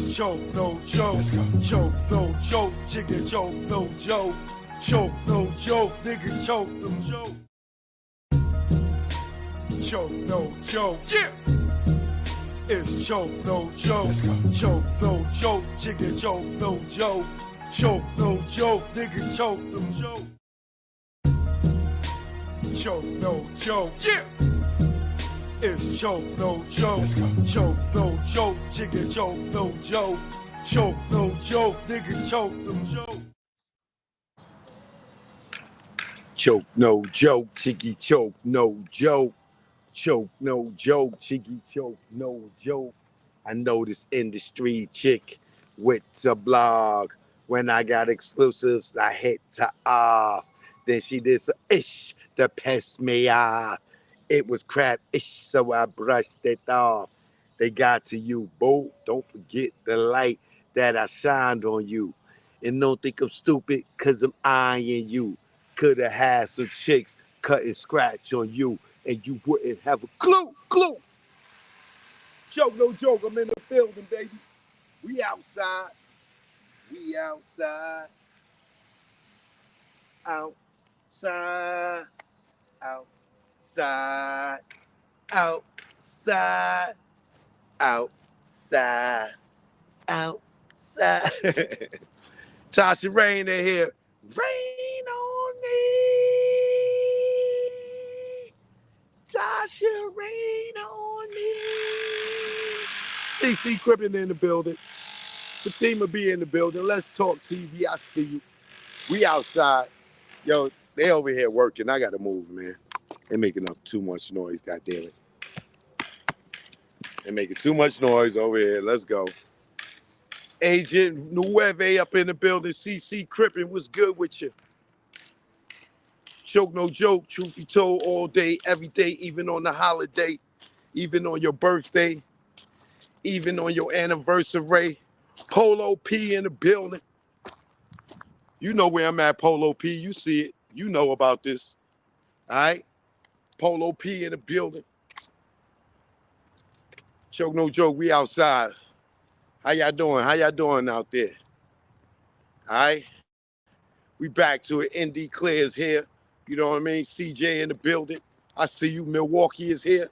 It's choke, no joke. Let's go. Choke, no joke. Chicken choke, no joke. Choke, no joke. Niggas choke, no joke. Choke, no joke. Yeah. It's choke, no joke. Let's go. Choke, no joke. Chicken choke, no joke. Choke, no joke. Niggas choke, no joke. Choke, no joke. Yeah. It's choke, no joke. Let's go. Choke, no joke. Chicken choke, no joke. Choke, no joke. Niggas choke, no joke. Choke, no joke. Chicky choke, no joke. Choke, no joke. Chicky choke, no joke. I know this industry chick with a blog. When I got exclusives, I hit her off. Then she did some ish to piss me off. It was crap-ish, so I brushed it off. They got to you, boo. Don't forget the light that I shined on you. And don't think I'm stupid, cause I'm eyeing you. Coulda had some chicks cut and scratch on you, and you wouldn't have a clue. Joke, no joke, I'm in the building, baby. We outside. We outside. Outside. Outside. Outside. Outside. Outside. Tasha Rain in here. Rain on me. Tasha Rain on me. CC Crippen in the building. Fatima B in the building. Let's talk TV. I see you. We outside. Yo, they over here working. I gotta move, man. They're making up too much noise, goddamn it. They're making too much noise over here. Let's go. Agent Nueve up in the building. CC Crippen, what's good with you? Choke, no joke. Truth be told, all day, every day, even on the holiday, even on your birthday, even on your anniversary. Polo P in the building. You know where I'm at, Polo P. You see it. You know about this. All right? Polo P in the building. Choke, no joke. We outside. How y'all doing? How y'all doing out there? All right? We back to it. ND Clear's here. You know what I mean? CJ in the building. I see you. Milwaukee is here.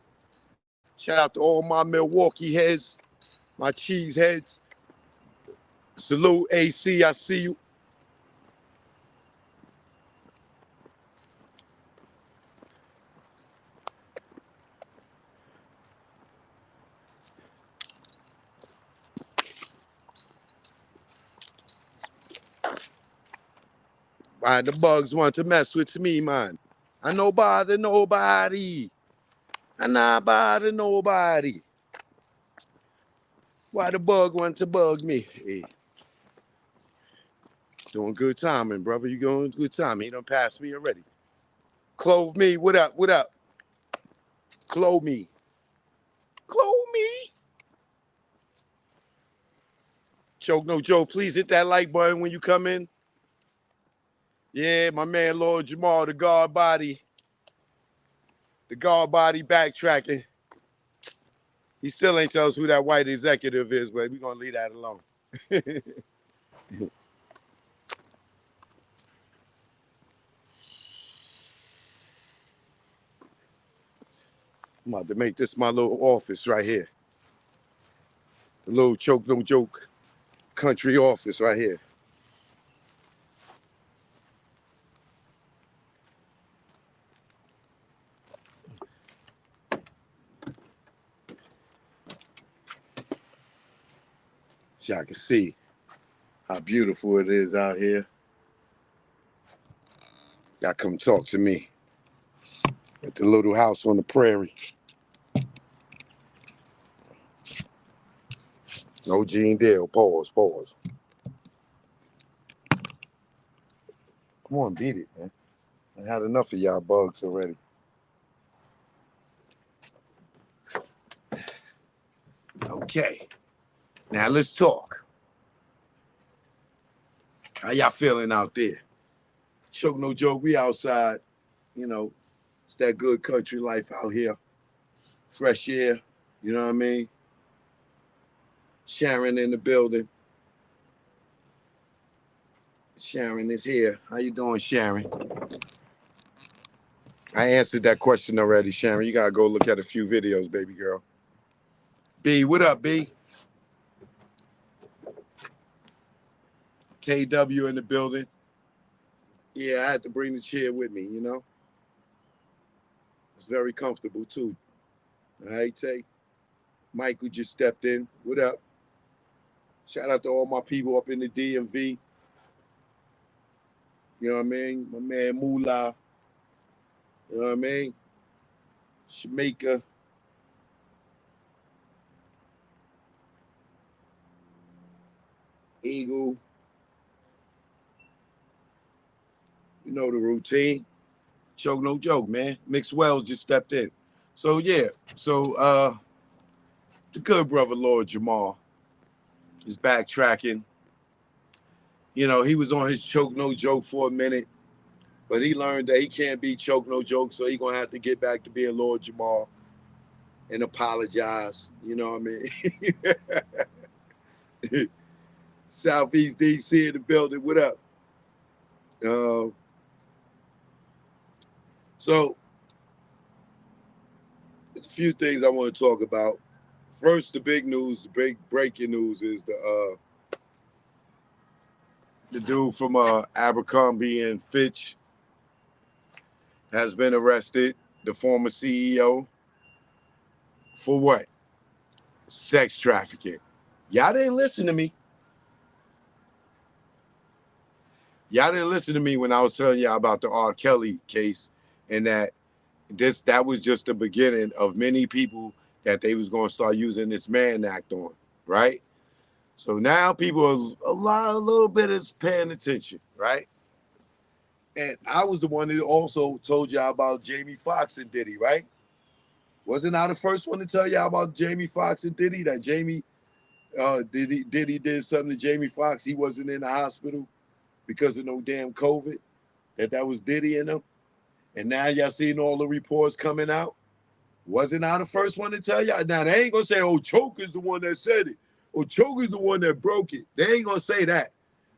Shout out to all my Milwaukee heads, my cheese heads. Salute, AC. I see you. Why the bugs want to mess with me, man? I no bother nobody. I not bother nobody. Why the bug want to bug me? Hey. Doing good timing, brother. You going good timing. He done passed me already. Clove me. What up? What up? Clove me. Clove me. Choke, no joke. Please hit that like button when you come in. Yeah, my man, Lord Jamar, the guard body. The guard body backtracking. He still ain't tell us who that white executive is, but we're going to leave that alone. I'm about to make this my little office right here. The little choke, no joke country office right here. So y'all can see how beautiful it is out here. Y'all come talk to me at the little house on the prairie. No Gene Dale. Pause. Come on, beat it, man. I had enough of y'all bugs already. Okay. Now let's talk. How y'all feeling out there? Choke, no joke. We outside. You know, it's that good country life out here. Fresh air. You know what I mean? Sharon in the building. Sharon is here. How you doing, Sharon? I answered that question already, Sharon. You gotta go look at a few videos, baby girl. B, what up, B? KW in the building. Yeah, I had to bring the chair with me, you know. It's very comfortable too. All right, Tay. Mike, who just stepped in. What up? Shout out to all my people up in the DMV. You know what I mean? My man Moolah. You know what I mean? Jamaica. Eagle. You know the routine. Choke no joke, man. Mixed Wells just stepped in. So yeah. So the good brother Lord Jamar is backtracking. You know, he was on his choke no joke for a minute, but he learned that he can't be choke no joke, so he's gonna have to get back to being Lord Jamar and apologize. You know what I mean? Southeast DC in the building. What up? So there's a few things I want to talk about. First, the big news, the big breaking news is the dude from Abercrombie and Fitch has been arrested, the former CEO, for what? Sex trafficking. Y'all didn't listen to me. Y'all didn't listen to me when I was telling y'all about the R. Kelly case, and that was just the beginning of many people that they was going to start using this Mann Act on, right? So now people are a little bit is paying attention, right? And I was the one that also told y'all about Jamie Foxx and Diddy, right? Wasn't I the first one to tell y'all about Jamie Foxx and Diddy? That Jamie Diddy did something to Jamie Foxx. He wasn't in the hospital because of no damn COVID. That was Diddy in him. And now y'all seeing all the reports coming out. Wasn't I the first one to tell y'all? Now they ain't gonna say, "Oh, Choke is the one that said it," or "Choke is the one that broke it." They ain't gonna say that.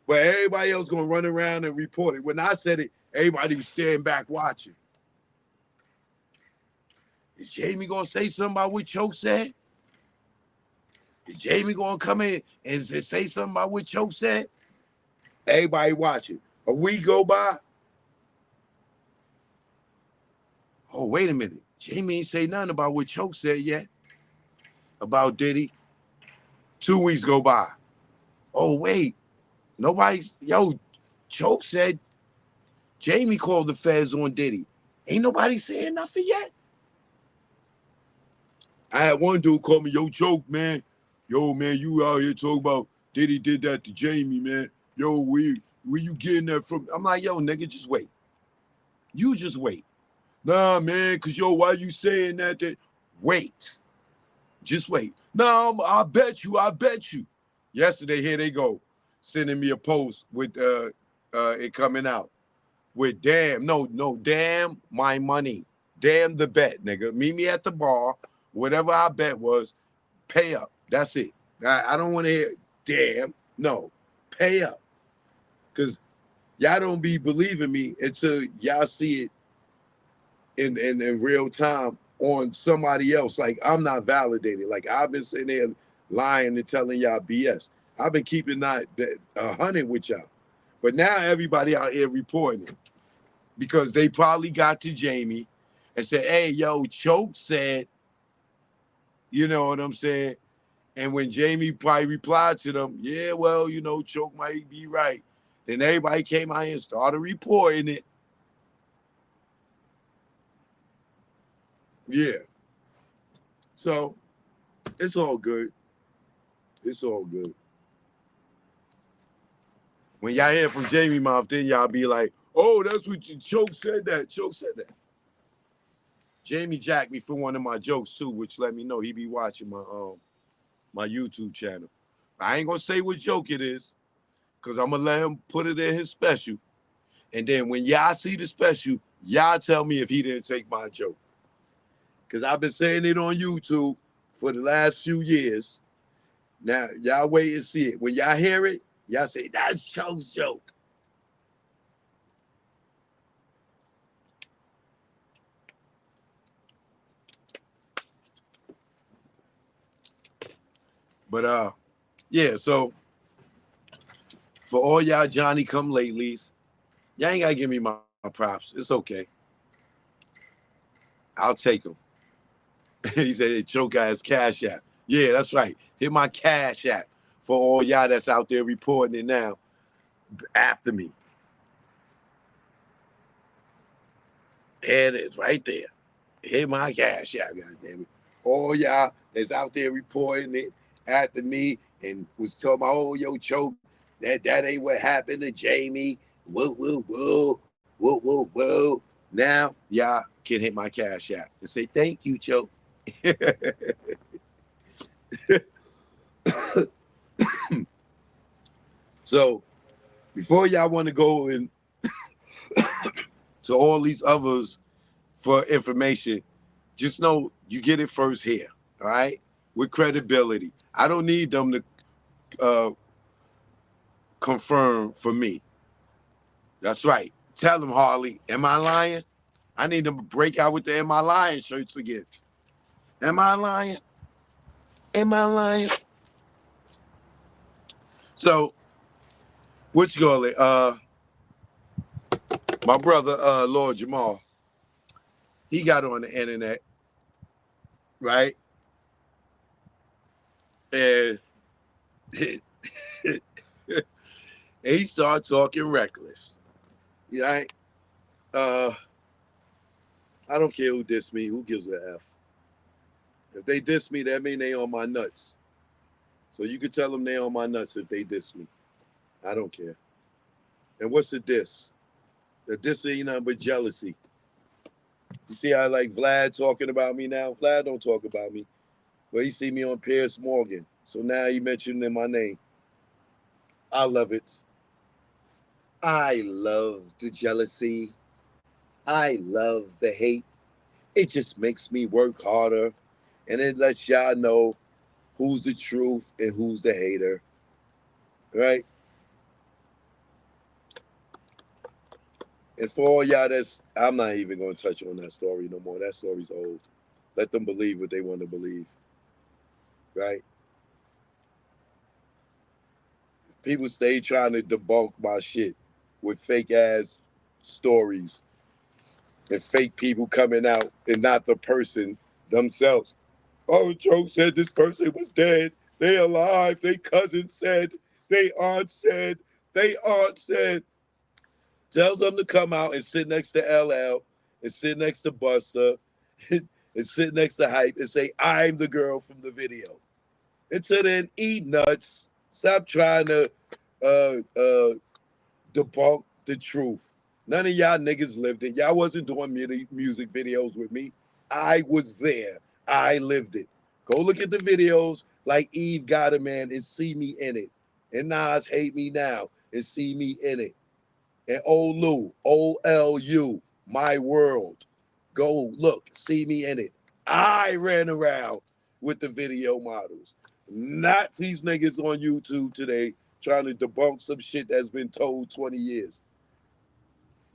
But everybody else gonna run around and report it. When I said it, everybody was standing back watching. Is Jamie gonna say something about what Choke said? Is Jamie gonna come in and say something about what Choke said? Everybody watching. A week go by. Oh, wait a minute. Jamie ain't say nothing about what Choke said yet. About Diddy. 2 weeks go by. Oh, wait. Choke said Jamie called the feds on Diddy. Ain't nobody saying nothing yet. I had one dude call me, "Yo, Choke, man. Yo, man, you out here talking about Diddy did that to Jamie, man. Yo, where you getting that from?" I'm like, "Yo, nigga, just wait. You just wait." "Nah, man, because, why you saying that? Wait. Just wait." "No, I bet you. Yesterday, here they go, sending me a post with it coming out with damn my money. Damn the bet, nigga. Meet me at the bar. Whatever our bet was, pay up. That's it. I don't want to hear damn. No, pay up. Because y'all don't be believing me until y'all see it in real time on somebody else. Like, I'm not validated. Like, I've been sitting there lying and telling y'all BS. I've been keeping that 100 with y'all. But now everybody out here reporting it because they probably got to Jamie and said, "Hey, yo, Choke said," you know what I'm saying? And when Jamie probably replied to them, "Yeah, well, Choke might be right," then everybody came out here and started reporting it. Yeah. So it's all good. It's all good. When y'all hear from Jamie mouth, then y'all be like, "Oh, that's what Choke said that. Choke said that." Jamie jacked me for one of my jokes too, which let me know he be watching my YouTube channel. I ain't gonna say what joke it is, because I'm gonna let him put it in his special. And then when y'all see the special, y'all tell me if he didn't take my joke. Because I've been saying it on YouTube for the last few years. Now, y'all wait and see it. When y'all hear it, y'all say, that's Choke's joke. But yeah, so for all y'all Johnny come latelys, y'all ain't gotta give me my props. It's okay. I'll take them. He said hey, Choke has Cash App. Yeah, that's right. Hit my Cash App for all y'all that's out there reporting it now after me. And it's right there. Hit my Cash App, goddammit. All y'all that's out there reporting it after me and was talking about, oh, yo, Choke, that ain't what happened to Jamie. Whoa, whoa, whoa, whoa, whoa, whoa. Now, y'all can hit my Cash App and say, thank you, Choke. So, before y'all want to go in to all these others for information, just know you get it first here, all right? With credibility. I don't need them to confirm for me. That's right. Tell them, Harley, am I lying? I need them to break out with the Am I Lying shirts again. Am I lying? Am I lying? So, what you call it? My brother, Lord Jamar, he got on the internet, right? And he started talking reckless. Right? I don't care who diss me. Who gives a F? If they diss me, that mean they on my nuts. So you could tell them they on my nuts if they diss me. I don't care. And what's the diss? The diss ain't nothing but jealousy. You see how like Vlad talking about me now? Vlad don't talk about me. But he see me on Piers Morgan. So now he mentioned in my name. I love it. I love the jealousy. I love the hate. It just makes me work harder. And it lets y'all know who's the truth and who's the hater. Right? And for all y'all that's, I'm not even going to touch on that story no more. That story's old. Let them believe what they want to believe. Right? People stay trying to debunk my shit with fake ass stories and fake people coming out and not the person themselves. Oh, Joe said this person was dead. They alive. They cousin said. They aunt said. They aunt said. Tell them to come out and sit next to LL and sit next to Buster and sit next to Hype and say, I'm the girl from the video. Until then, eat nuts. Stop trying to debunk the truth. None of y'all niggas lived it. Y'all wasn't doing music videos with me. I was there. I lived it. Go look at the videos like Eve got a man and see me in it. And Nas hate me now and see me in it. And Olu, OLU, my world. Go look, see me in it. I ran around with the video models. Not these niggas on YouTube today trying to debunk some shit that's been told 20 years.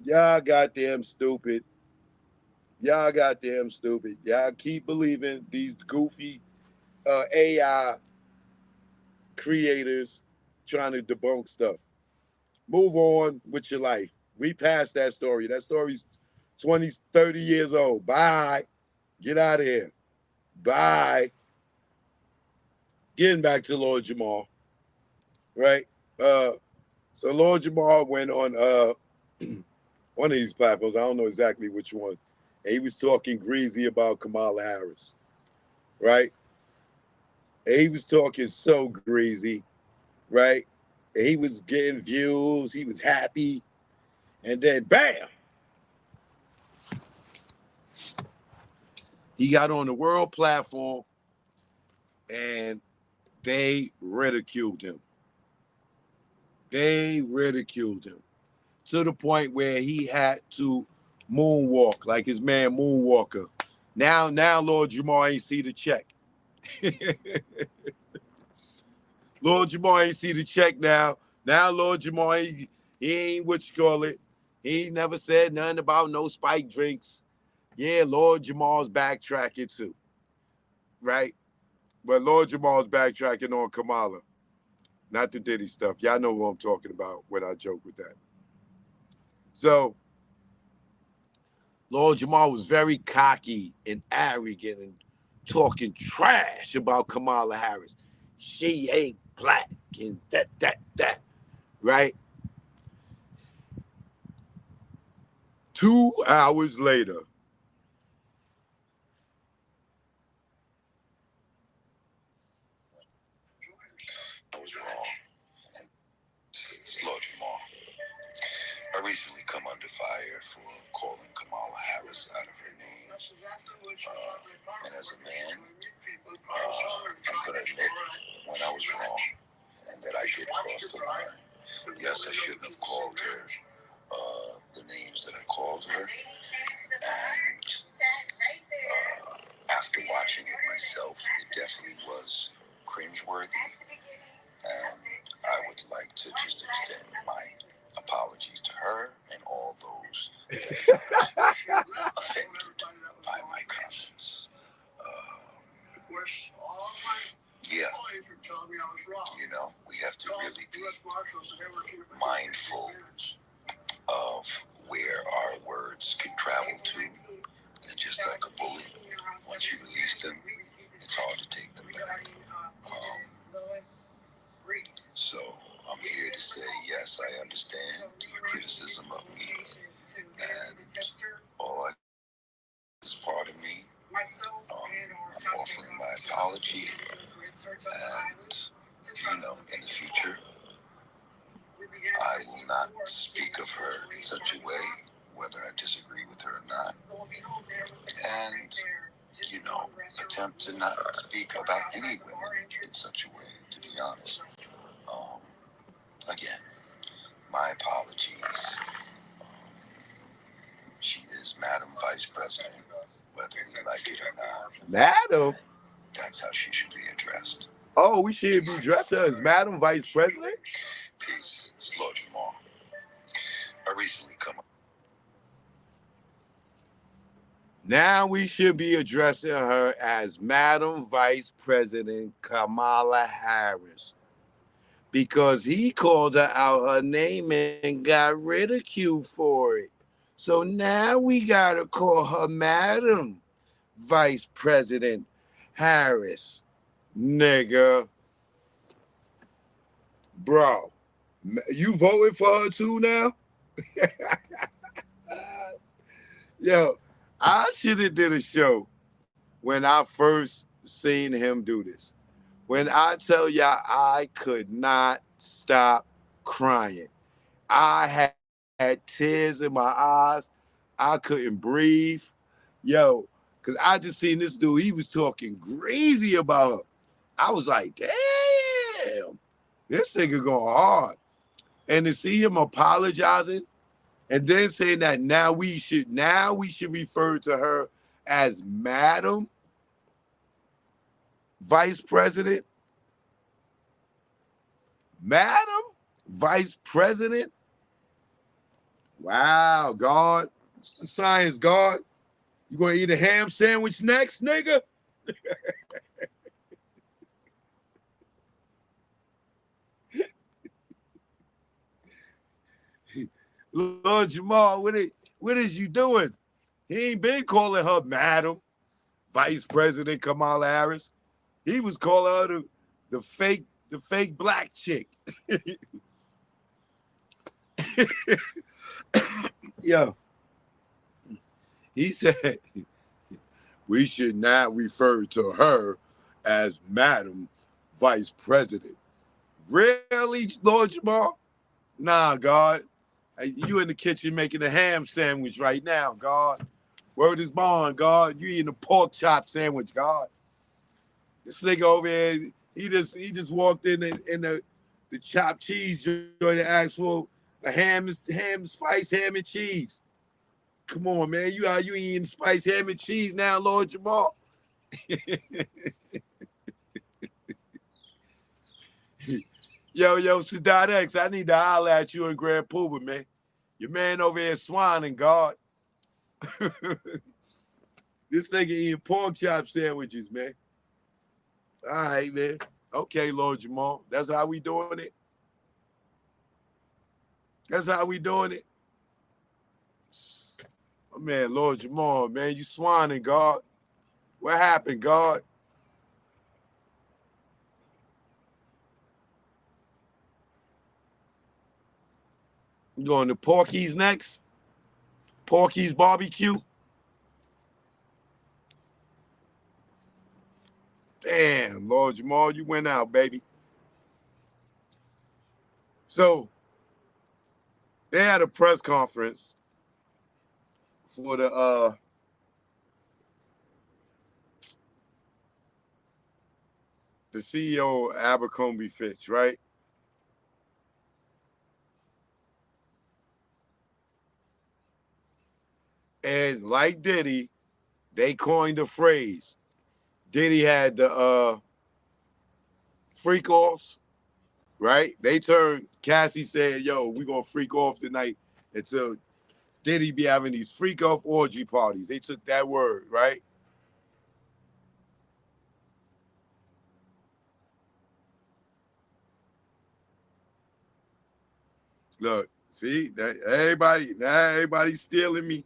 Y'all goddamn stupid. Y'all goddamn stupid. Y'all keep believing these goofy AI creators trying to debunk stuff. Move on with your life. We passed that story. That story's 20, 30 years old. Bye. Get out of here. Bye. Getting back to Lord Jamar, right? So Lord Jamar went on one of these platforms. I don't know exactly which one. And he was talking greasy about Kamala Harris, right? And he was talking so greasy, right? And he was getting views. He was happy. And then, bam, he got on the world platform and they ridiculed him. They ridiculed him to the point where he had to moonwalk like his man Moonwalker. Now, Lord Jamar ain't see the check. Lord Jamar ain't see the check now. Now Lord Jamar, he ain't what you call it. He never said nothing about no spike drinks. Yeah, Lord Jamar's backtracking too, right? But Lord Jamar's backtracking on Kamala, not the Diddy stuff. Y'all know what I'm talking about when I joke with that. So Lord Jamar was very cocky and arrogant and talking trash about Kamala Harris. She ain't black and that, right? 2 hours later, I was wrong. Lord Jamar, I recently come under fire for calling Kamala Harris out of her name. And as a man, I'm going to admit when I was wrong and that I did cross the line. Yes, I shouldn't have called her the names that I called her. And after watching it myself, it definitely was cringeworthy. And I would like to just extend my apology to her and all those that felt offended by my comments. Yeah, you know, we have to really be mindful of where our words can travel to. And just like a bullet, once you release them, it's hard to take them back. So I'm here to say, yes, I understand your criticism of me, and all I is part of me. I'm offering my apology, and in the future, I will not speak of her in such a way, whether I disagree with her or not, and attempt to not speak about any women in such a way, to be honest. Again, my apologies. She is Madam Vice President, whether we like it or not. Madam? That's how she should be addressed. Oh, we should be addressed her as Madam Vice President? Peace. It's Lord Jamar. I recently come up. Now we should be addressing her as Madam Vice President Kamala Harris, because he called her out her name and got ridiculed for it. So now we gotta call her Madam Vice President Harris. Nigga. Bro, you voting for her too now? Yo, I should have did a show when I first seen him do this. When I tell y'all I could not stop crying. I had tears in my eyes. I couldn't breathe. Yo, because I just seen this dude, he was talking crazy about her. I was like, damn, this nigga going hard. And to see him apologizing and then saying that now we should refer to her as Madam Vice President. Madam Vice President? Wow, God. It's the science, God. You gonna eat a ham sandwich next, nigga? Lord Jamal, what is you doing? He ain't been calling her Madam Vice President Kamala Harris. He was calling her the fake black chick. Yo, he said we should not refer to her as Madam Vice President. Really, Lord Jamal? Nah, God. You in the kitchen making a ham sandwich right now, God. Word is bond, God. You eating a pork chop sandwich, God. This nigga over here, he just walked in the chopped cheese joint and asked for a ham, spice, ham and cheese. Come on, man. You eating spice, ham and cheese now, Lord Jamal? Yo, Sadat X, I need to holler at you in Grand Pooba, man. Your man over here swining, God. This nigga eating pork chop sandwiches, man. All right, man. Okay, Lord Jamal. That's how we doing it. That's how we doing it. Oh, man, Lord Jamal, man, you swining, God. What happened, God? You going to Porky's next? Porky's barbecue? Damn, Lord Jamal, you went out, baby. So they had a press conference for the CEO of Abercrombie Fitch, right? And like Diddy, they coined the phrase. Diddy had the freak offs, right? They turned, Cassie said, yo, we gonna freak off tonight until Diddy be having these freak off orgy parties. They took that word, right? Look, see that everybody's stealing me.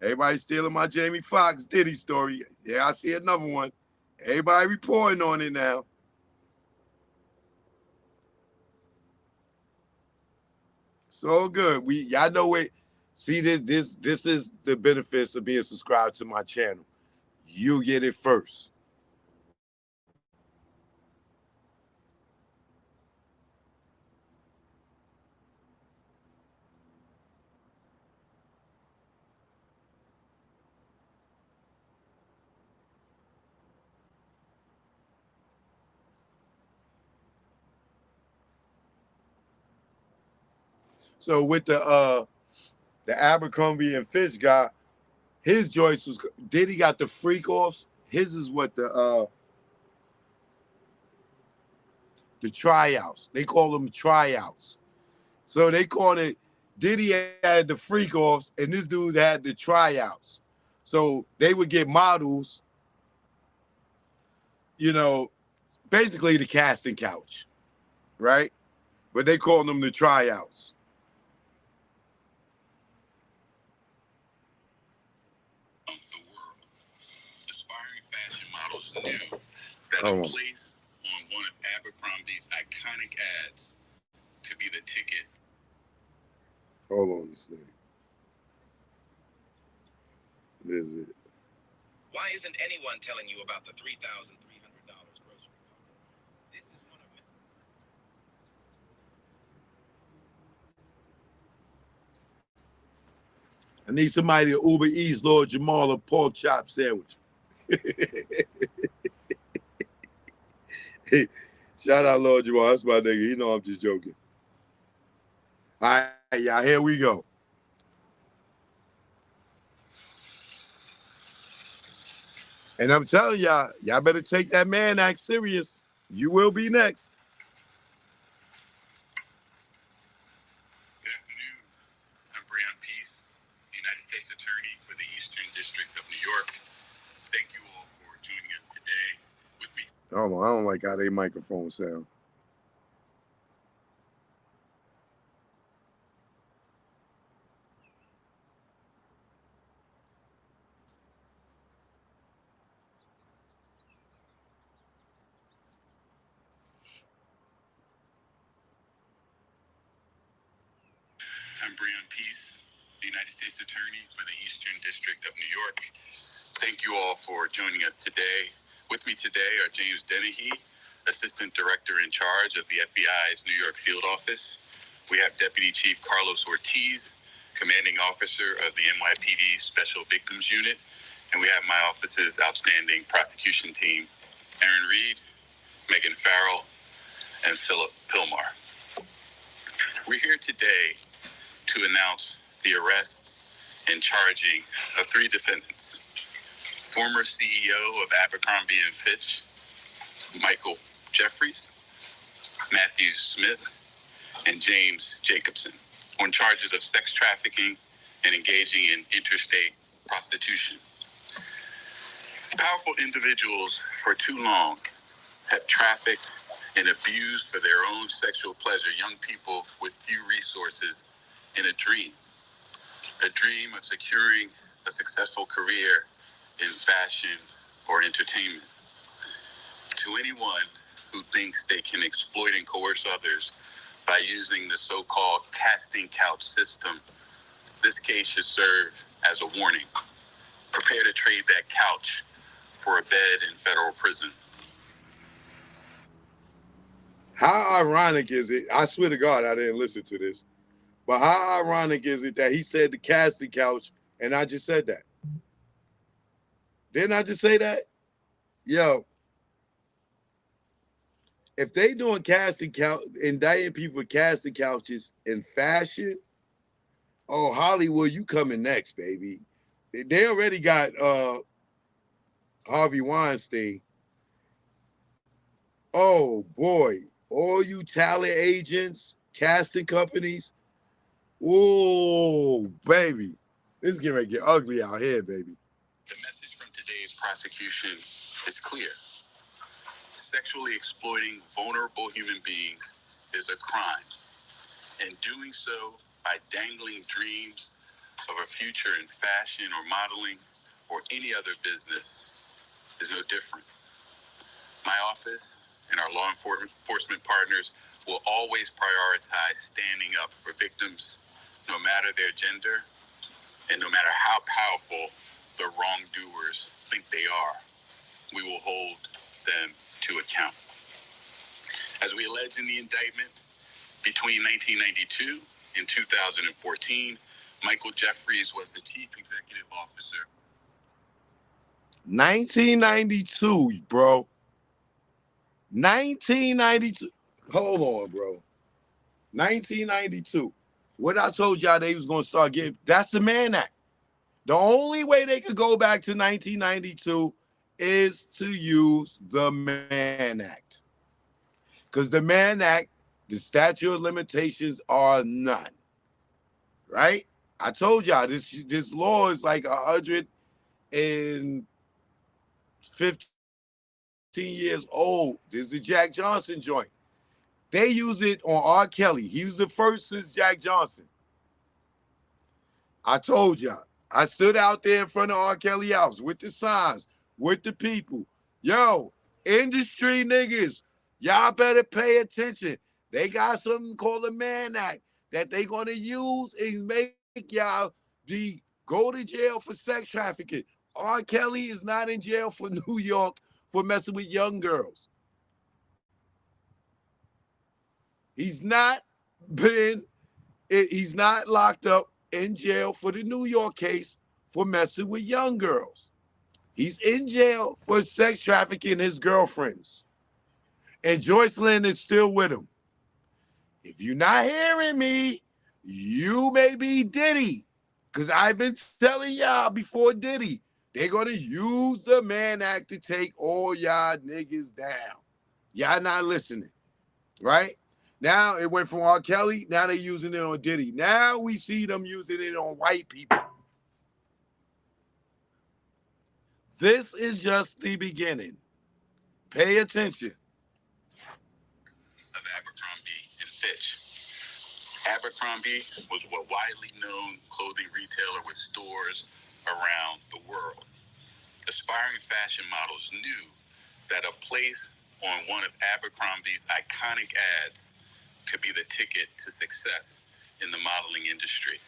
Everybody's stealing my Jamie Foxx Diddy story. Yeah, I see another one. Everybody reporting on it now. So good. Y'all know it. See this is the benefits of being subscribed to my channel. You get it first. So with the Abercrombie and Fitch guy, his choice was Diddy got the freak offs. His is what the tryouts. They call them tryouts. So they call it Diddy had the freak offs and this dude had the tryouts. So they would get models, you know, basically the casting couch, right? But they call them the tryouts. Of the world, aspiring fashion models knew that a place on one of Abercrombie's iconic ads could be the ticket. Hold on a second. This is it. Why isn't anyone telling you about the $3,300 grocery cart? This is one of many. I need somebody to Uber Eats Lord Jamal a pork chop sandwich. Shout out Lord Jamal. That's my nigga. You know I'm just joking. All right, y'all, here we go. And I'm telling y'all better take that man act serious. You will be next. Good afternoon. I'm Breon Peace, United States Attorney for the Eastern District of New York. Thank you all for joining us today. With me. Hold on, I don't like how they microphone sound. I'm Breon Peace, the United States Attorney for the Eastern District of New York. Thank you all for joining us today. With me today are James Dennehy, Assistant Director in charge of the FBI's New York Field Office. We have Deputy Chief Carlos Ortiz, Commanding Officer of the NYPD Special Victims Unit. And we have my office's outstanding prosecution team, Aaron Reed, Megan Farrell, and Philip Pilmar. We're here today to announce the arrest and charging of 3 defendants. Former CEO of Abercrombie & Fitch, Michael Jeffries, Matthew Smith, and James Jacobson, on charges of sex trafficking and engaging in interstate prostitution. Powerful individuals for too long have trafficked and abused for their own sexual pleasure young people with few resources in a dream of securing a successful career in fashion or entertainment. To anyone who thinks they can exploit and coerce others by using the so-called casting couch system, this case should serve as a warning. Prepare to trade that couch for a bed in federal prison. How ironic is it? I swear to God, I didn't listen to this. But how ironic is it that he said the casting couch and I just said that? Didn't I just say that? Yo, if they doing casting couch, indicting people for casting couches in fashion, oh, Hollywood, you coming next, baby. They already got Harvey Weinstein. Oh boy, all you talent agents, casting companies. Oh, baby. This is getting to get ugly out here, baby. The message from today's prosecution is clear. Sexually exploiting vulnerable human beings is a crime, and doing so by dangling dreams of a future in fashion or modeling or any other business is no different. My office and our law enforcement partners will always prioritize standing up for victims, no matter their gender and no matter how powerful the wrongdoers think they are. We will hold them to account. As we allege in the indictment, between 1992 and 2014, Michael Jeffries was the chief executive officer. 1992, bro. 1992. Hold on, bro. 1992. What I told y'all they was going to start getting, that's the Mann Act. The only way they could go back to 1992 is to use the Mann Act. Because the Mann Act, the statute of limitations are none. Right? I told y'all this law is like 115 years old. This is the Jack Johnson joint. They use it on R. Kelly. He was the first since Jack Johnson. I told y'all. I stood out there in front of R. Kelly house with the signs, with the people. Yo, industry niggas, y'all better pay attention. They got something called the Mann Act that they gonna use and make y'all go to jail for sex trafficking. R. Kelly is not in jail for New York for messing with young girls. He's not locked up in jail for the New York case for messing with young girls. He's in jail for sex trafficking his girlfriends. And Joyce Lynn is still with him. If you're not hearing me, you may be Diddy. Because I've been telling y'all before Diddy, they're going to use the Mann Act to take all y'all niggas down. Y'all not listening, right? Now it went from R. Kelly, now they're using it on Diddy. Now we see them using it on white people. This is just the beginning. Pay attention. Of Abercrombie and Fitch. Abercrombie was a widely known clothing retailer with stores around the world. Aspiring fashion models knew that a place on one of Abercrombie's iconic ads could be the ticket to success in the modeling industry.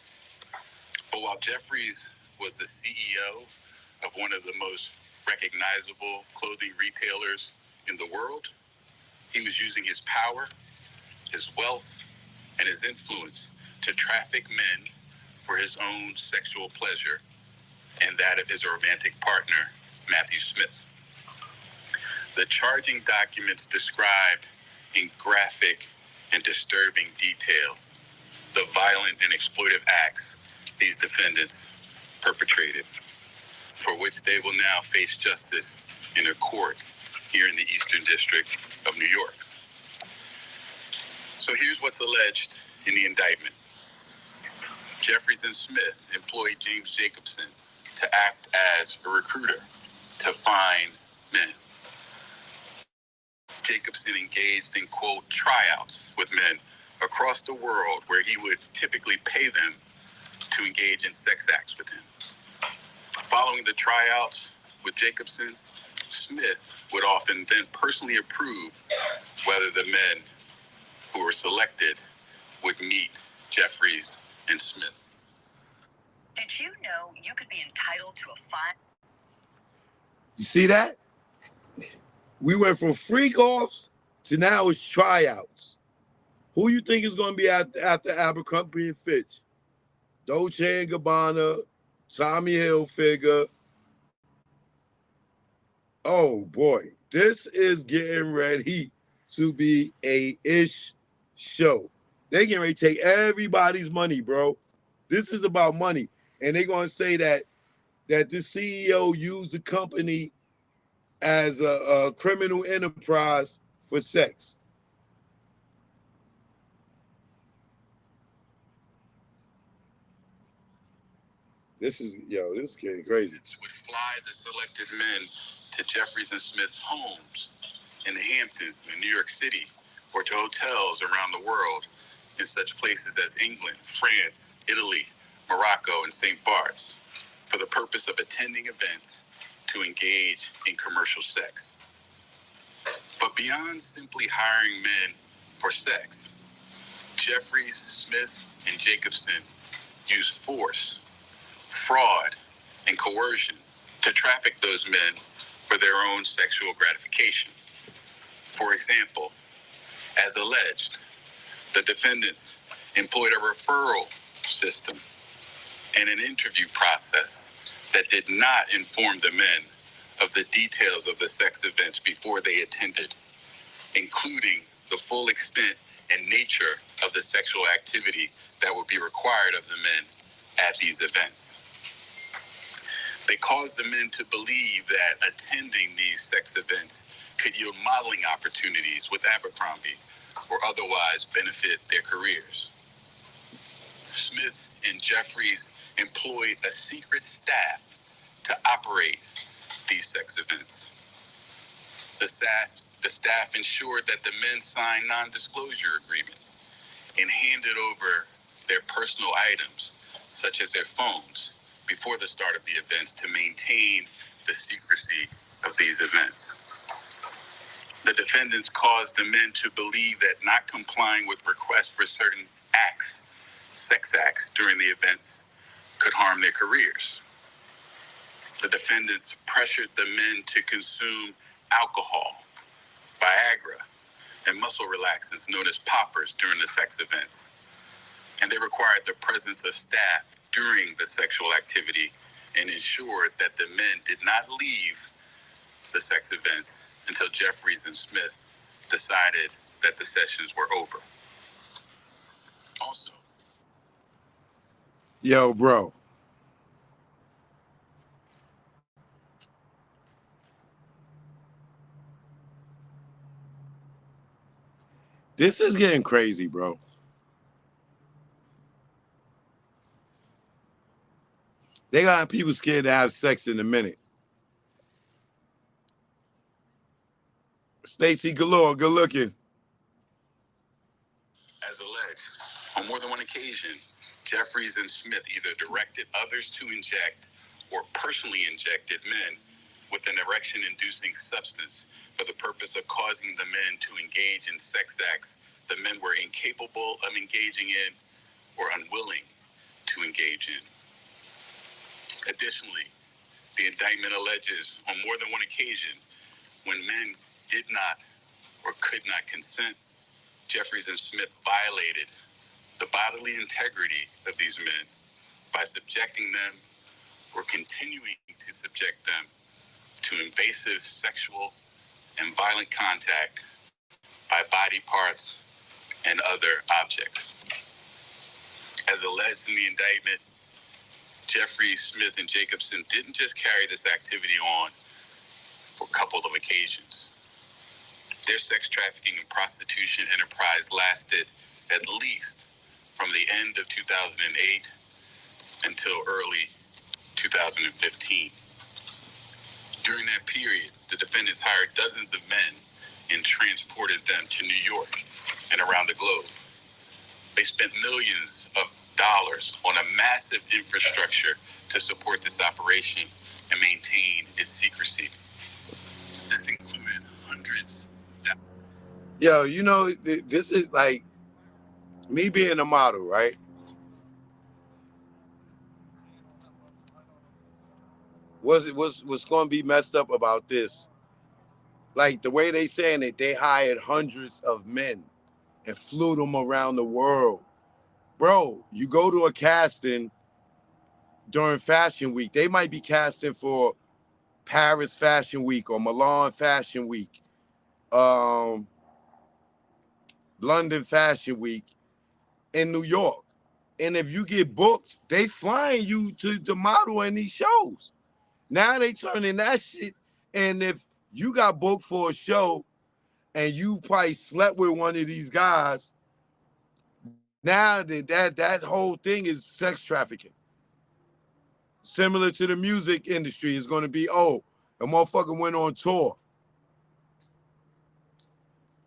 But while Jeffries was the CEO of one of the most recognizable clothing retailers in the world, he was using his power, his wealth, and his influence to traffic men for his own sexual pleasure and that of his romantic partner, Matthew Smith. The charging documents describe in graphic and disturbing detail the violent and exploitive acts these defendants perpetrated, for which they will now face justice in a court here in the Eastern District of New York. So here's what's alleged in the indictment. Jeffries and Smith employed James Jacobson to act as a recruiter to find men. Jacobson engaged in, quote, tryouts with men across the world where he would typically pay them to engage in sex acts with him. Following the tryouts with Jacobson, Smith would often then personally approve whether the men who were selected would meet Jeffries and Smith. Did you know you could be entitled to a fine? You see that? We went from freak-offs to now it's tryouts. Who you think is going to be after Abercrombie and Fitch? Dolce & Gabbana, Tommy Hilfiger. Oh, boy. This is getting ready to be a ish show. They're getting ready to take everybody's money, bro. This is about money. And they're going to say that the CEO used the company as a criminal enterprise for sex. This is getting crazy. Would fly the selected men to Jeffries and Smith's homes in the Hamptons, in New York City, or to hotels around the world in such places as England, France, Italy, Morocco, and St. Bart's for the purpose of attending events to engage in commercial sex. But beyond simply hiring men for sex, Jeffries, Smith, and Jacobson used force, fraud, and coercion to traffic those men for their own sexual gratification. For example, as alleged, the defendants employed a referral system and an interview process that did not inform the men of the details of the sex events before they attended, including the full extent and nature of the sexual activity that would be required of the men at these events. They caused the men to believe that attending these sex events could yield modeling opportunities with Abercrombie or otherwise benefit their careers. Smith and Jeffries employed a secret staff to operate these sex events. The staff ensured that the men signed non-disclosure agreements and handed over their personal items, such as their phones, before the start of the events to maintain the secrecy of these events. The defendants caused the men to believe that not complying with requests for certain acts, sex acts during the events, could harm their careers. The defendants pressured the men to consume alcohol, Viagra, and muscle relaxants known as poppers during the sex events. And they required the presence of staff during the sexual activity and ensured that the men did not leave the sex events until Jeffries and Smith decided that the sessions were over. Also, Yo, bro. This is getting crazy, bro. They got people scared to have sex in a minute. Stacy Galore, good looking. as alleged, on more than one occasion, Jeffries and Smith either directed others to inject or personally injected men with an erection-inducing substance for the purpose of causing the men to engage in sex acts the men were incapable of engaging in or unwilling to engage in. Additionally, the indictment alleges on more than one occasion when men did not or could not consent, Jeffries and Smith violated the bodily integrity of these men by subjecting them or continuing to subject them to invasive sexual and violent contact by body parts and other objects. As alleged in the indictment, Jeffries, Smith, and Jacobson didn't just carry this activity on for a couple of occasions. Their sex trafficking and prostitution enterprise lasted at least from the end of 2008 until early 2015. During that period, the defendants hired dozens of men and transported them to New York and around the globe. They spent millions of dollars on a massive infrastructure to support this operation and maintain its secrecy. This included hundreds. Yo, you know, this is like me being a model, right? What's going to be messed up about this? Like the way they saying it, they hired hundreds of men and flew them around the world. Bro, you go to a casting during Fashion Week, they might be casting for Paris Fashion Week or Milan Fashion Week, um, London Fashion Week in New York. And if you get booked, they flying you to model in these shows. Now they turning that shit. And if you got booked for a show and you probably slept with one of these guys, now that whole thing is sex trafficking. Similar to the music industry is going to be, oh, a motherfucker went on tour.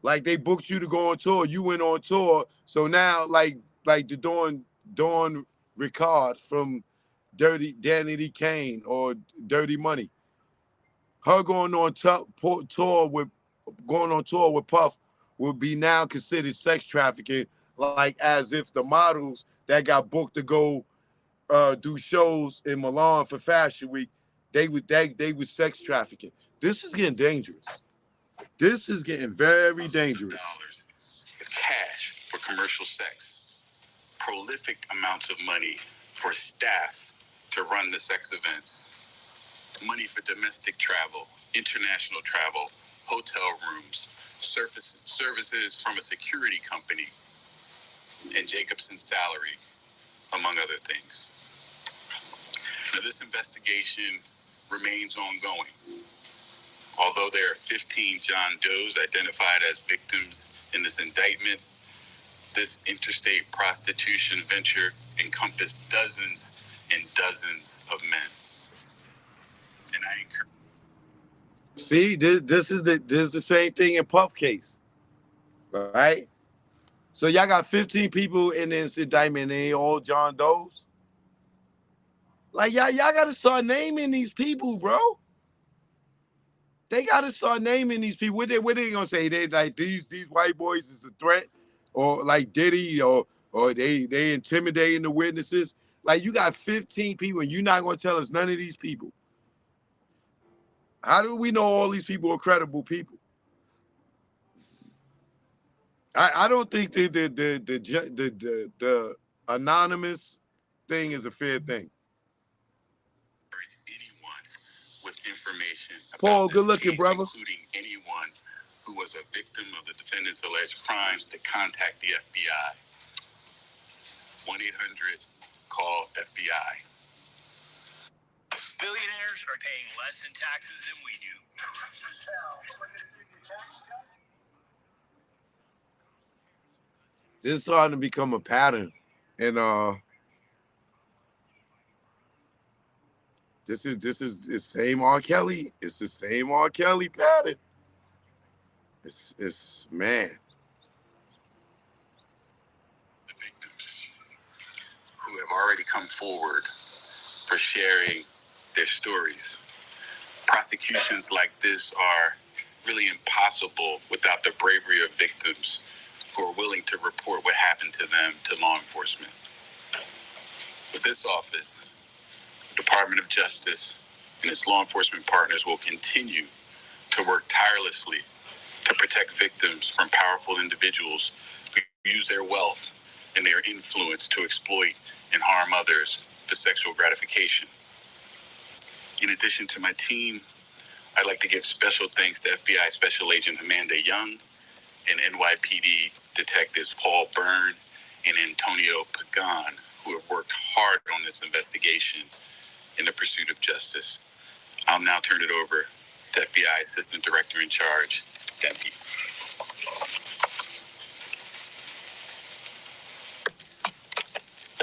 Like they booked you to go on tour, you went on tour. So now, like the Dawn Ricard from Danny Kane or Dirty Money, her going on tour with Puff will be now considered sex trafficking, like as if the models that got booked to go do shows in Milan for Fashion Week, they would sex trafficking. This is getting dangerous. This is getting very dangerous. Cash for commercial sex, prolific amounts of money for staff to run the sex events, money for domestic travel, international travel, hotel rooms, services from a security company, and Jacobson's salary, among other things. Now, this investigation remains ongoing. Although there are 15 John Does identified as victims in this indictment, this interstate prostitution venture encompassed dozens and dozens of men. And I encourage. See, this is the same thing in Puff case, right? So y'all got 15 people in this indictment, and they all John Does. Like y'all got to start naming these people, bro. They got to start naming these people. What they gonna say? They like these white boys is a threat, or like Diddy, or they intimidating the witnesses. Like you got 15 people, and you're not gonna tell us none of these people. How do we know all these people are credible people? I don't think the anonymous thing is a fair thing. Anyone with information Paul, about this good looking, case, brother. including anyone who was a victim of the defendant's alleged crimes, to contact the FBI. 1-800-CALL-FBI. Billionaires are paying less in taxes than we do. This is starting to become a pattern, and this is the same R. Kelly. It's the same R. Kelly pattern. It's man. The victims who have already come forward for sharing their stories. Prosecutions like this are really impossible without the bravery of victims who are willing to report what happened to them to law enforcement. With this office, the Department of Justice and its law enforcement partners will continue to work tirelessly to protect victims from powerful individuals who use their wealth and their influence to exploit and harm others for sexual gratification. In addition to my team, I'd like to give special thanks to FBI Special Agent Amanda Young and NYPD Detectives Paul Byrne and Antonio Pagan, who have worked hard on this investigation in the pursuit of justice. I'll now turn it over to FBI Assistant Director in Charge, Dempsey.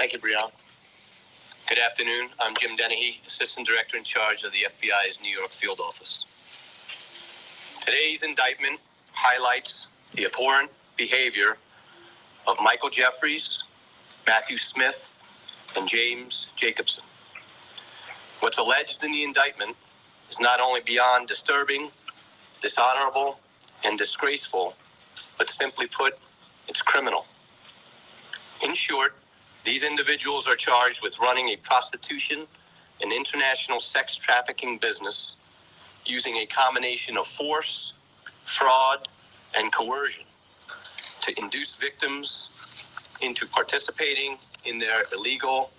Thank you, Brianna. Good afternoon. I'm Jim Dennehy, Assistant Director in charge of the FBI's New York Field Office. Today's indictment highlights the abhorrent behavior of Michael Jeffries, Matthew Smith, and James Jacobson. What's alleged in the indictment is not only beyond disturbing, dishonorable, and disgraceful, but simply put, it's criminal. In short, these individuals are charged with running a prostitution and international sex trafficking business using a combination of force, fraud, and coercion to induce victims into participating in their illegal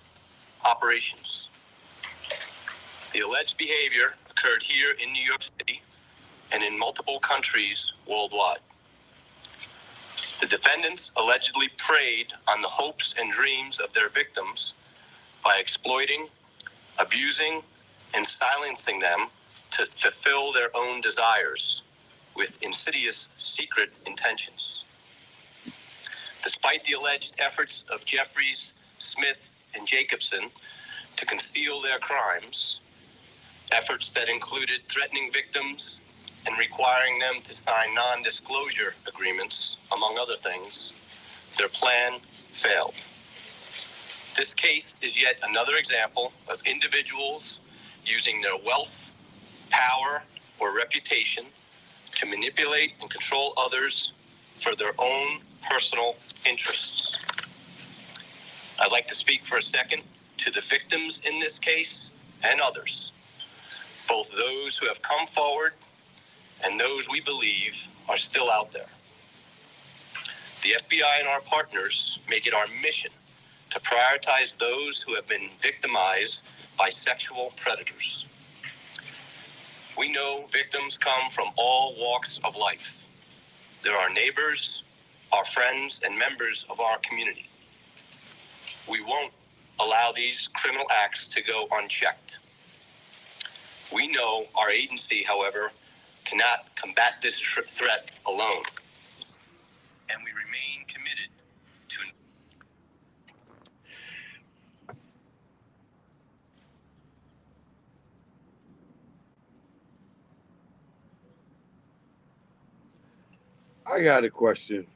operations. The alleged behavior occurred here in New York City and in multiple countries worldwide. The defendants allegedly preyed on the hopes and dreams of their victims by exploiting, abusing, and silencing them to fulfill their own desires with insidious secret intentions. Despite the alleged efforts of Jeffries, Smith, and Jacobson to conceal their crimes, efforts that included threatening victims and requiring them to sign non-disclosure agreements, among other things, their plan failed. This case is yet another example of individuals using their wealth, power, or reputation to manipulate and control others for their own personal interests. I'd like to speak for a second to the victims in this case and others, both those who have come forward and those we believe are still out there. The FBI and our partners make it our mission to prioritize those who have been victimized by sexual predators. We know victims come from all walks of life. They're our neighbors, our friends, and members of our community. We won't allow these criminal acts to go unchecked. We know our agency, however, cannot combat this threat alone, and we remain committed to. I got a question.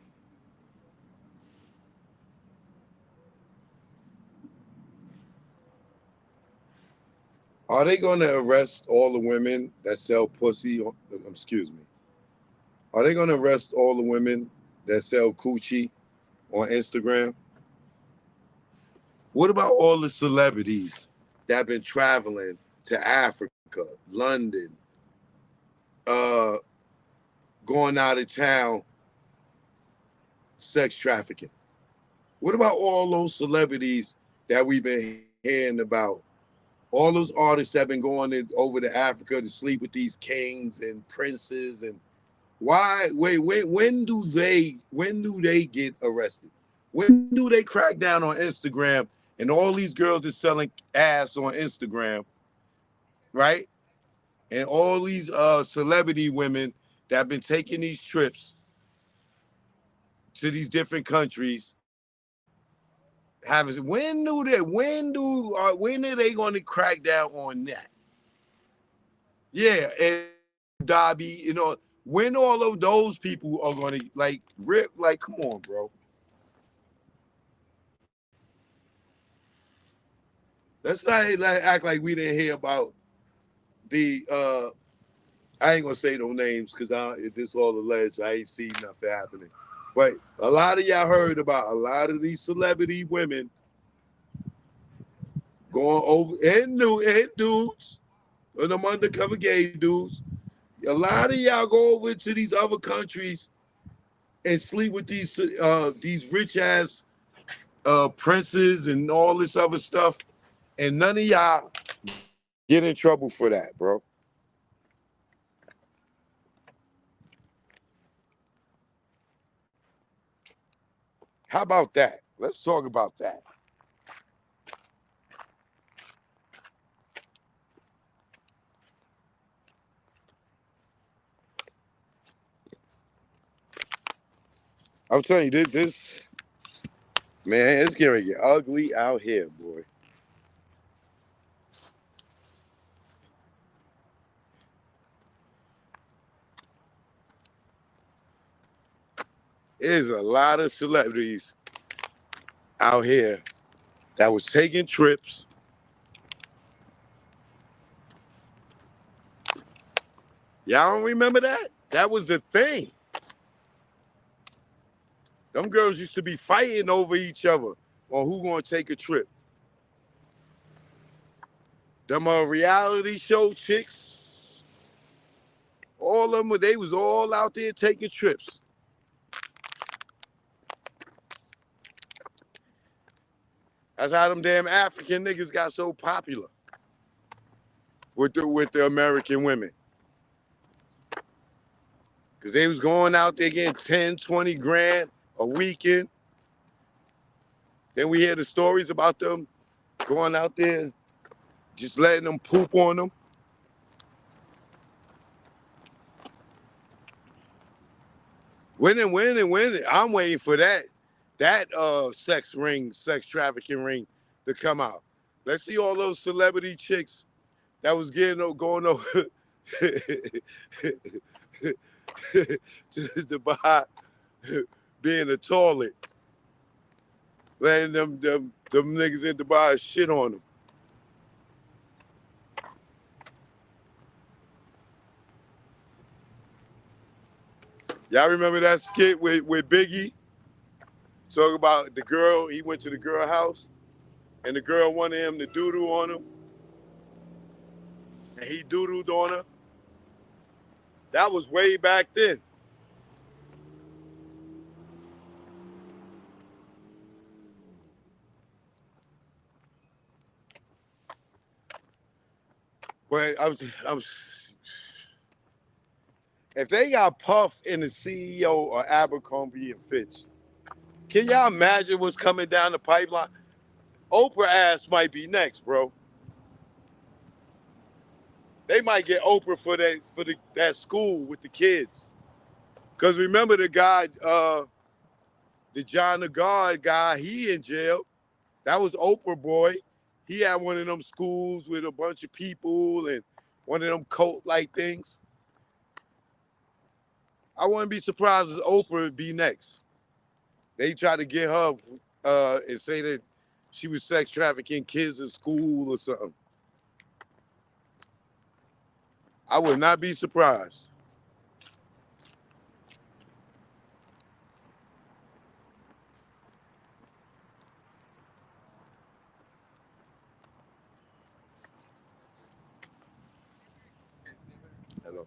Are they going to arrest all the women that sell pussy? Excuse me. Are they going to arrest all the women that sell coochie on Instagram? What about all the celebrities that have been traveling to Africa, London, going out of town, sex trafficking? What about all those celebrities that we've been hearing about? All those artists that have been going over to Africa to sleep with these kings and princes, and why? Wait, when do they get arrested? When do they crack down on Instagram and all these girls are selling ass on Instagram, right? And all these celebrity women that have been taking these trips to these different countries. When are they going to crack down on that? Yeah, and Dobby, when all of those people are going to rip, come on, bro. Let's not act like we didn't hear about the I ain't gonna say no names because this all alleged. I ain't seen nothing happening. But a lot of y'all heard about a lot of these celebrity women going over and dudes, and them undercover gay dudes. A lot of y'all go over to these other countries and sleep with these rich ass princes and all this other stuff, and none of y'all get in trouble for that, bro. How about that? Let's talk about that. I'm telling you, Man, it's gonna get ugly out here, boy. There's a lot of celebrities out here that was taking trips. Y'all don't remember that? That was the thing. Them girls used to be fighting over each other on who gonna take a trip. Them reality show chicks, all of them, they was all out there taking trips. That's how them damn African niggas got so popular with the American women. Because they was going out there getting 10, 20 grand a weekend. Then we hear the stories about them going out there, just letting them poop on them. Winning. I'm waiting for that sex trafficking ring to come out. Let's see all those celebrity chicks that was going over to buy, being a toilet, letting them niggas in Dubai shit on them. Y'all remember that skit with Biggie? Talk about the girl, he went to the girl house and the girl wanted him to doodle on him. And he doodled on her. That was way back then. But if they got Puff in the CEO of Abercrombie and Fitch, can y'all imagine what's coming down the pipeline? Oprah ass might be next, bro. They might get Oprah for that school with the kids. Cause remember the guy, the John the God guy, he in jail. That was Oprah boy. He had one of them schools with a bunch of people and one of them cult-like things. I wouldn't be surprised if Oprah would be next. They try to get her and say that she was sex trafficking kids in school or something. I would not be surprised. Hello.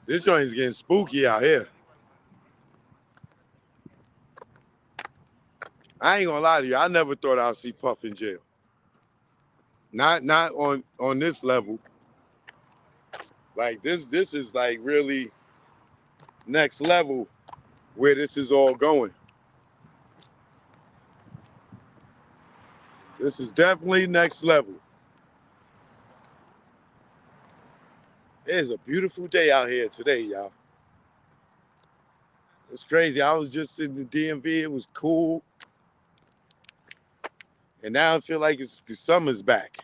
This joint is getting spooky out here. I ain't gonna lie to you. I never thought I'd see Puff in jail. Not on this level. Like this is like really next level where this is all going. This is definitely next level. It's a beautiful day out here today, y'all. It's crazy. I was just in the DMV. It was cool. And now I feel like the summer's back.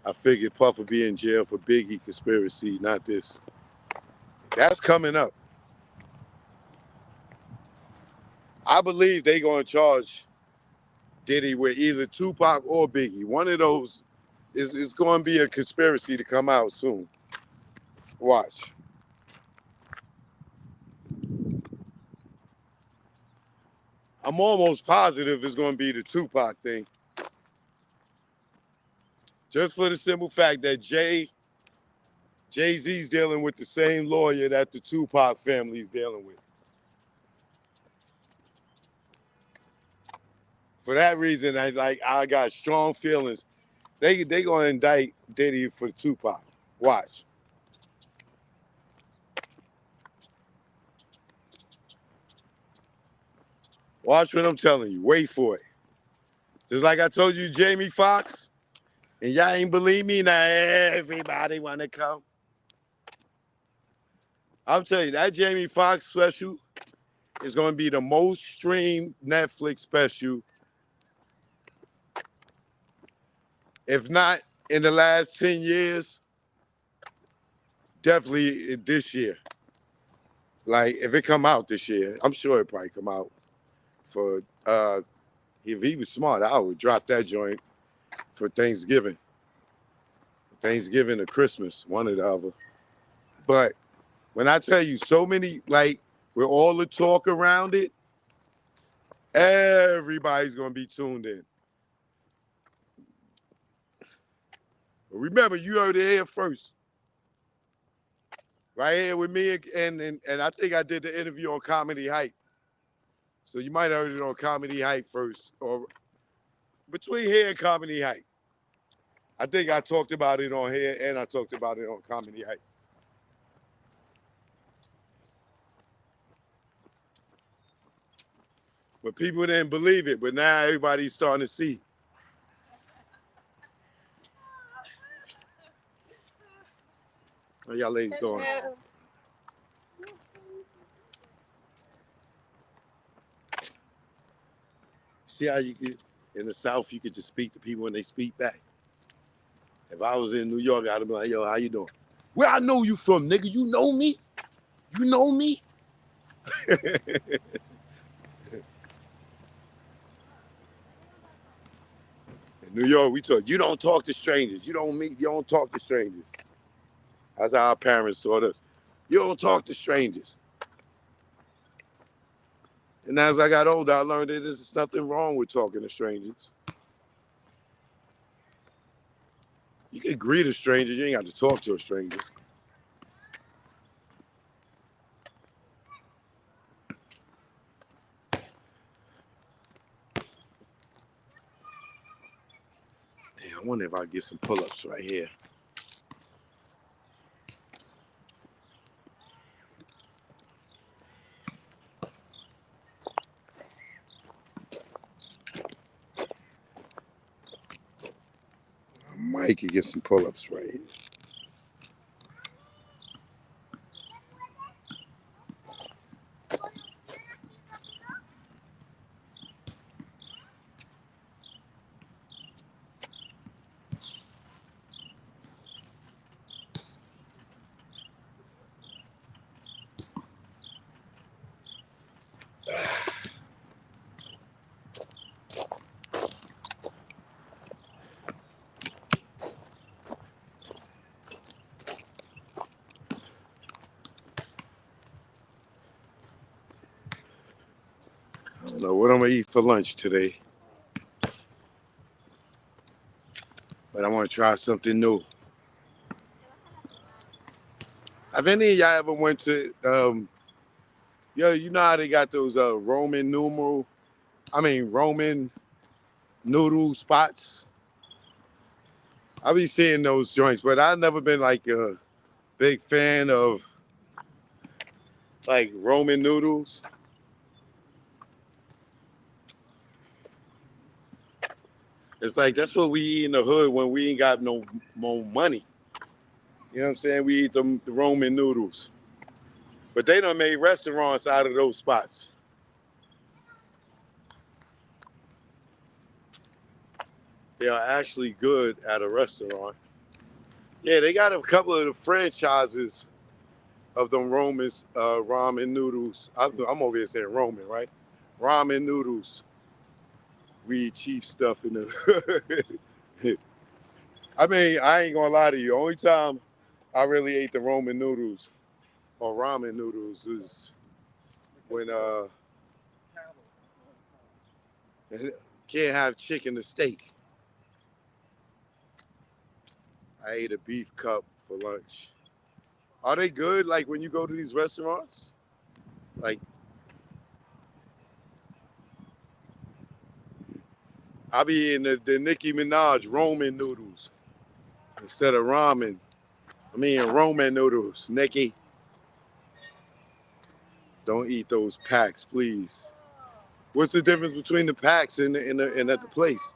I figured Puff would be in jail for Biggie conspiracy, not this. That's coming up. I believe they gonna charge Diddy with either Tupac or Biggie. One of those is gonna be a conspiracy to come out soon. Watch. I'm almost positive it's gonna be the Tupac thing. Just for the simple fact that Jay-Z's dealing with the same lawyer that the Tupac family's dealing with. For that reason, I got strong feelings. They gonna indict Diddy for Tupac. Watch. Watch what I'm telling you. Wait for it. Just like I told you, Jamie Foxx, and y'all ain't believe me, now everybody want to come. I'll tell you, that Jamie Foxx special is going to be the most streamed Netflix special, if not in the last 10 years, definitely this year. Like, if it come out this year, I'm sure it probably come out for, if he was smart, I would drop that joint for Thanksgiving. Thanksgiving or Christmas, one or the other. But when I tell you so many, like, with all the talk around it, everybody's going to be tuned in. But remember, you heard it here first. Right here with me, and I think I did the interview on Comedy Hype. So you might have heard it on Comedy Hype first, or between here and Comedy Hype. I think I talked about it on here, and I talked about it on Comedy Hype. But people didn't believe it, but now everybody's starting to see. How y'all ladies doing? See how you get in the South, you could just speak to people and they speak back. If I was in New York, I'd be like, yo, how you doing? Where I know you from, nigga? You know me? You know me? In New York, we talk, you don't talk to strangers. You don't talk to strangers. That's how our parents taught us. You don't talk to strangers. And as I got older, I learned that there's nothing wrong with talking to strangers. You can greet a stranger, you ain't got to talk to a stranger. Damn, I wonder if I get some pull-ups right here. I might could get some pull-ups right here. I don't know what I'm gonna eat for lunch today, but I want to try something new. Have any of y'all ever went to, you know how they got those Roman noodle spots? I be seeing those joints, but I've never been like a big fan of like Roman noodles. It's like that's what we eat in the hood when we ain't got no more money. You know what I'm saying? We eat the Roman noodles. But they done made restaurants out of those spots. They are actually good at a restaurant. Yeah, they got a couple of the franchises of them Romans, ramen noodles. I'm over here saying Roman, right? Ramen noodles. We eat cheap stuff in the I mean, I ain't gonna lie to you. Only time I really ate the Roman noodles or ramen noodles is when can't have chicken or steak. I ate a beef cup for lunch. Are they good? Like when you go to these restaurants? Like I be eating the Nicki Minaj Roman noodles instead of ramen. I mean Roman noodles. Nicki, don't eat those packs, please. What's the difference between the packs and at the place?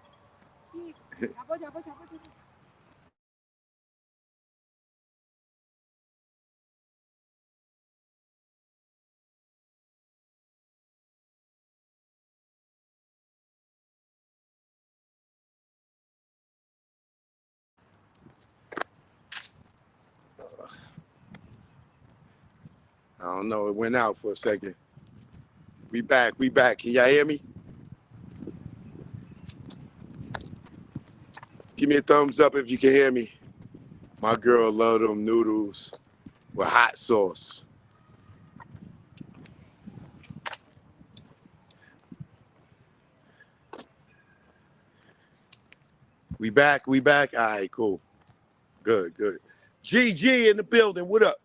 I don't know. It went out for a second. We back. We back. Can y'all hear me? Give me a thumbs up if you can hear me. My girl love them noodles with hot sauce. We back. We back. All right, cool. Good, good. GG in the building. What up?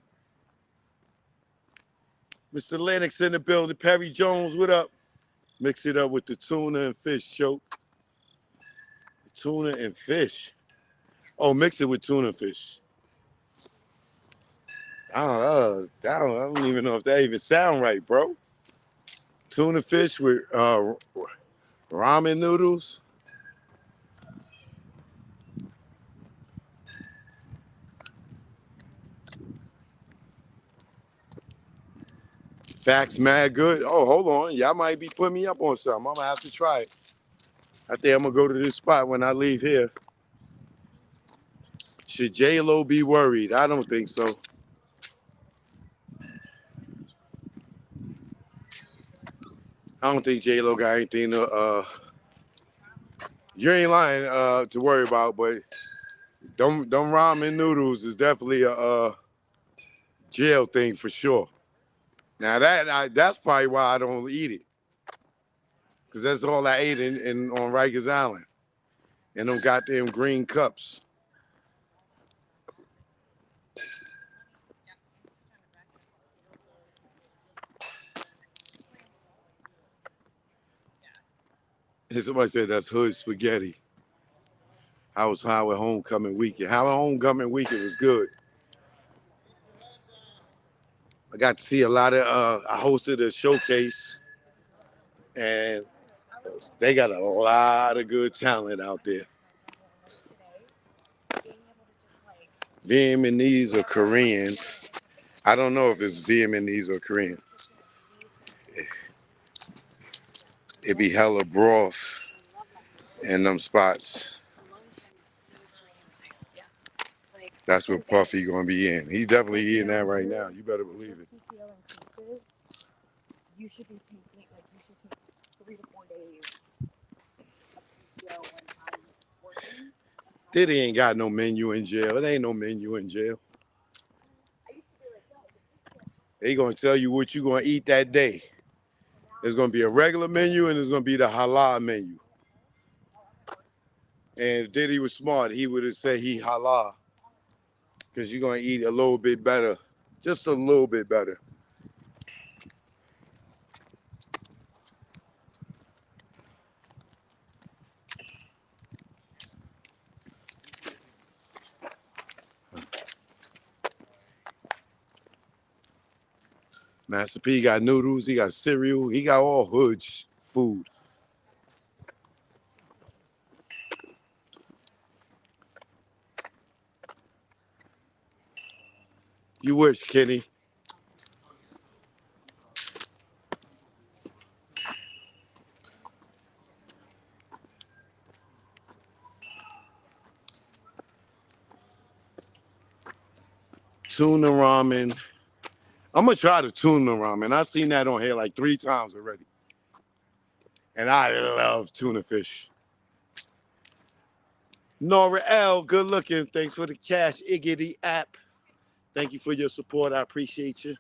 Mr. Lennox in the building. Perry Jones, what up? Mix it up with the tuna and fish choke. Tuna and fish. Oh, mix it with tuna fish. I don't even know if that even sound right, bro. Tuna fish with ramen noodles. Facts mad good. Oh, hold on. Y'all might be putting me up on something. I'm gonna have to try it. I think I'm gonna go to this spot when I leave here. Should J-Lo be worried? I don't think so. I don't think J-Lo got anything to you ain't lying to worry about, but them ramen noodles is definitely a jail thing for sure. Now that's probably why I don't eat it, because that's all I ate in on Rikers Island, and them goddamn green cups. And somebody said that's hood spaghetti. I was Howard homecoming weekend. Howard homecoming weekend was good. I got to see a lot of. I hosted a showcase, and they got a lot of good talent out there. Vietnamese or Korean. I don't know if it's Vietnamese or Korean. It be hella broth in them spots. That's what Puffy gonna be in. He definitely eating that right now. You better believe it. You should be taking, like, you should take 3 to 4 days of PTO when I'm working. Diddy ain't got no menu in jail. It ain't no menu in jail. They gonna tell you what you gonna eat that day. There's gonna be a regular menu and there's gonna be the halal menu. And if Diddy was smart, he would have said he halal, because you're gonna eat a little bit better, just a little bit better. Master P got noodles, he got cereal, he got all hood food. You wish, Kenny. Tuna ramen. I'm gonna try the tuna ramen. I've seen that on here like 3 times already. And I love tuna fish. Nora L, good looking. Thanks for the Cash Iggity app. Thank you for your support. I appreciate you.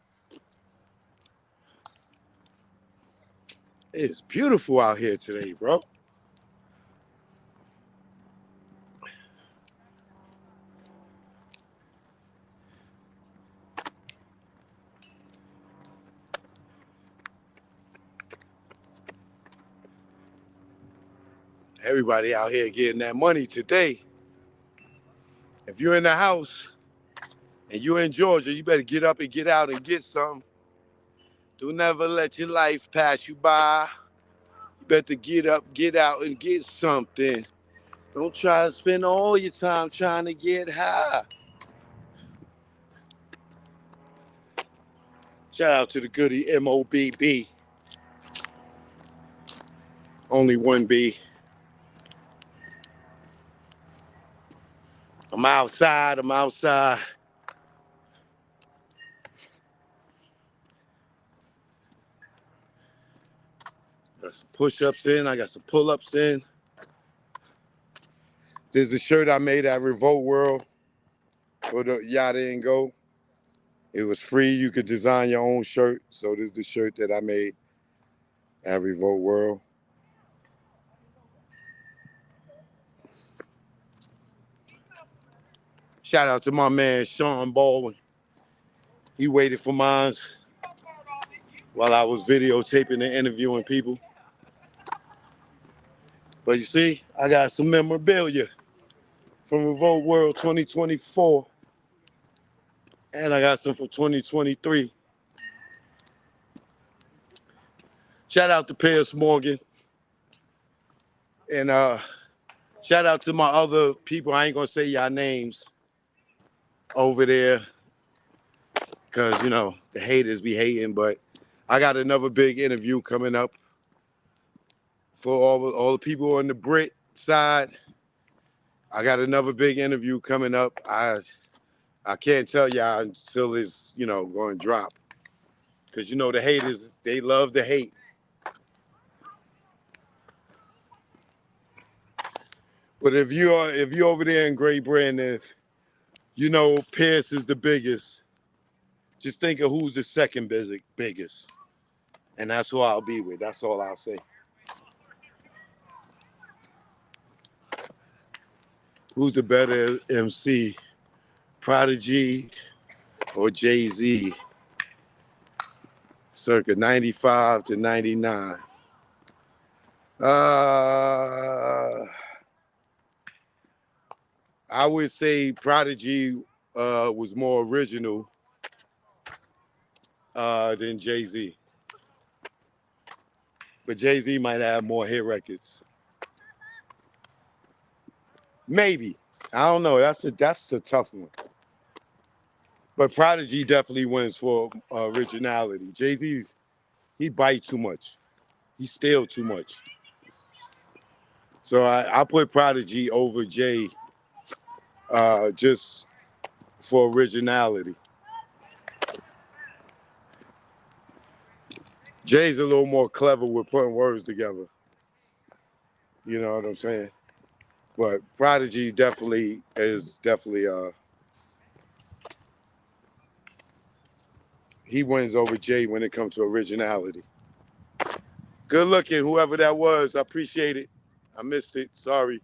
It's beautiful out here today, bro. Everybody out here getting that money today. If you're in the house and you're in Georgia, you better get up and get out and get some. Do never let your life pass you by. better get up, get out, and get something. Don't try to spend all your time trying to get high. Shout out to the goodie MOBB. Only one B. I'm outside. Got some push-ups in. I got some pull-ups in. There's the shirt I made at Revolt World for the Yada and Go. It was free. You could design your own shirt. So this is the shirt that I made at Revolt World. Shout out to my man, Sean Baldwin. He waited for mine while I was videotaping and interviewing people. But you see, I got some memorabilia from Revolt World 2024. And I got some for 2023. Shout out to Piers Morgan. And shout out to my other people. I ain't gonna say y'all names over there, because you know the haters be hating, but I got another big interview coming up for all the people on the Brit side. I got another big interview coming up. I can't tell y'all until it's going to drop, because the haters, they love to hate. But if you're over there in Great Britain, if Pierce is the biggest, just think of who's the second biggest. And that's who I'll be with. That's all I'll say. Who's the better MC, Prodigy or Jay-Z? Circa 95 to 99. I would say Prodigy was more original than Jay-Z. But Jay-Z might have more hit records. Maybe. I don't know. That's a tough one. But Prodigy definitely wins for originality. Jay-Z's, he bite too much. He steal too much. So I put Prodigy over Jay just for originality. Jay's a little more clever with putting words together. You know what I'm saying? But Prodigy definitely he wins over Jay when it comes to originality. Good looking, whoever that was. I appreciate it. I missed it. Sorry.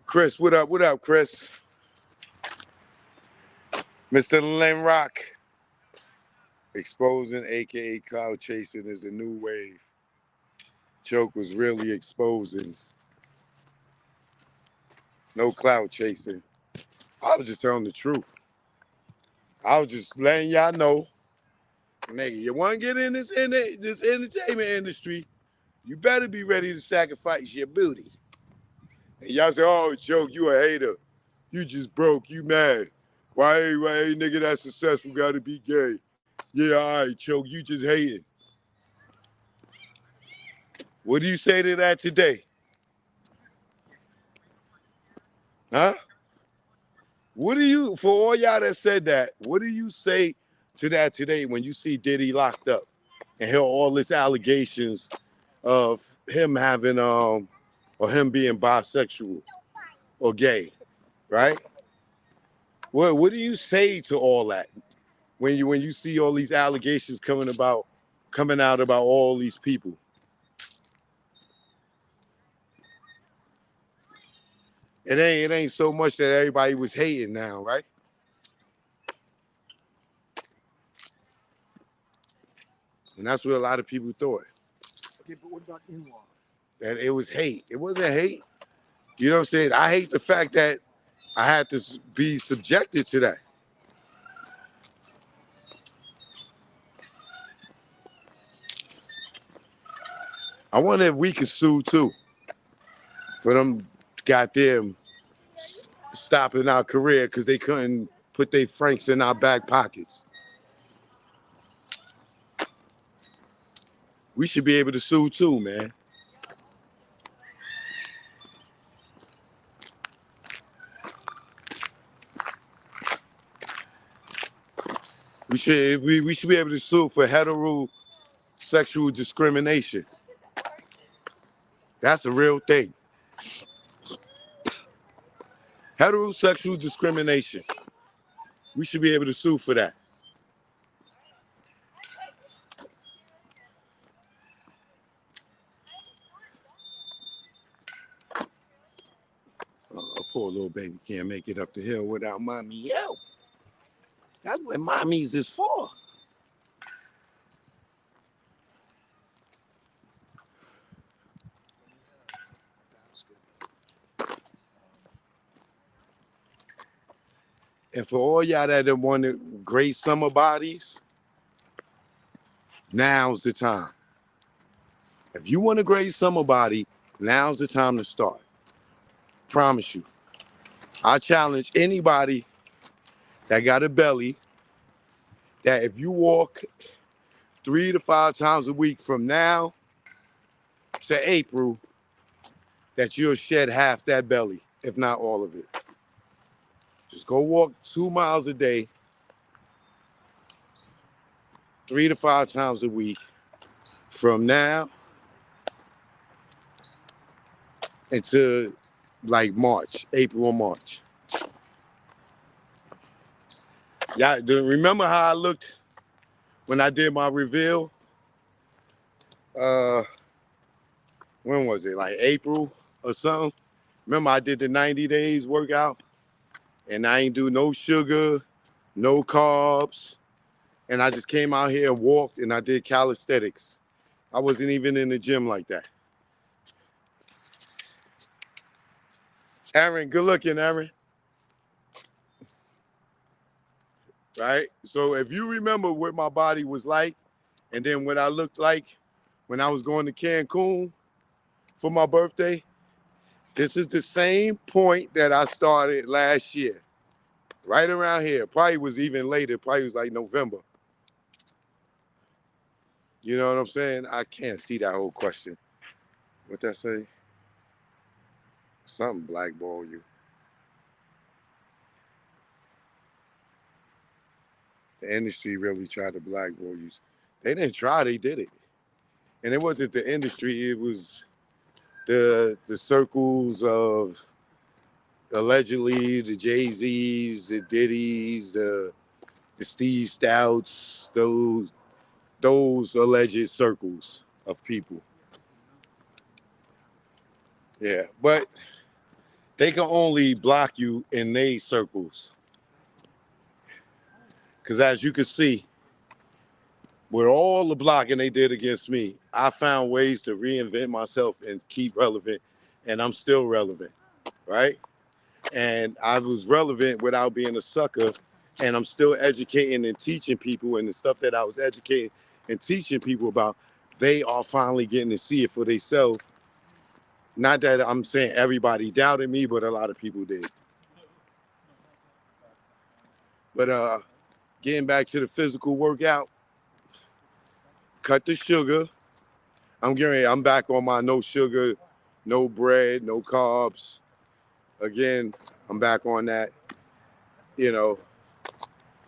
Chris, what up? What up, Chris? Mr. Len Rock. Exposing, aka cloud chasing, is the new wave. Choke was really exposing. No cloud chasing. I was just telling the truth. I was just letting y'all know, nigga, you want to get in this entertainment industry, you better be ready to sacrifice your booty. And y'all say, oh, Choke, you a hater. You just broke. You mad. Why ain't nigga that successful got to be gay? Yeah, all right, Choke, you just hating. What do you say to that today? Huh? For all y'all that said that, what do you say to that today when you see Diddy locked up and hear all these allegations of him having, or him being bisexual or gay, right? What do you say to all that when you see all these allegations coming out about all these people? It ain't so much that everybody was hating now, right? And that's what a lot of people thought. Okay, but what about in-law? That it was hate. It wasn't hate. You know what I'm saying? I hate the fact that I had to be subjected to that. I wonder if we could sue too for them goddamn stopping our career because they couldn't put their francs in our back pockets. We should be able to sue too, man. We should be able to sue for heterosexual discrimination. That's a real thing. Heterosexual discrimination. We should be able to sue for that. A poor little baby can't make it up the hill without mommy. Yo, that's what mommies is for. And for all y'all that wanted great summer bodies, now's the time. If you want a great summer body, now's the time to start. Promise you. I challenge anybody that got a belly that if you walk 3 to 5 times a week from now to April, that you'll shed half that belly, if not all of it. Just go walk 2 miles a day, 3 to 5 times a week from now until like March, April or March. Y'all remember how I looked when I did my reveal? When was it? Like April or something? Remember I did the 90 days workout and I ain't do no sugar, no carbs. And I just came out here and walked and I did calisthenics. I wasn't even in the gym like that. Aaron, good looking, Aaron. Right? So if you remember what my body was like and then what I looked like when I was going to Cancun for my birthday, this is the same point that I started last year. Right around here. Probably was even later. Probably was like November. You know what I'm saying? I can't see that whole question. What that say? Something blackball you. The industry really tried to blackball you. They didn't try, they did it. And it wasn't the industry, it was the circles of allegedly the Jay-Z's, the Diddy's, the Steve Stouts, those alleged circles of people. Yeah, but they can only block you in their circles. Because as you can see, with all the blocking they did against me, I found ways to reinvent myself and keep relevant, and I'm still relevant, right? And I was relevant without being a sucker, and I'm still educating and teaching people, and the stuff that I was educating and teaching people about, they are finally getting to see it for themselves. Not that I'm saying everybody doubted me, but a lot of people did. But getting back to the physical workout, cut the sugar. I'm back on my no sugar, no bread, no carbs. Again, I'm back on that. You know,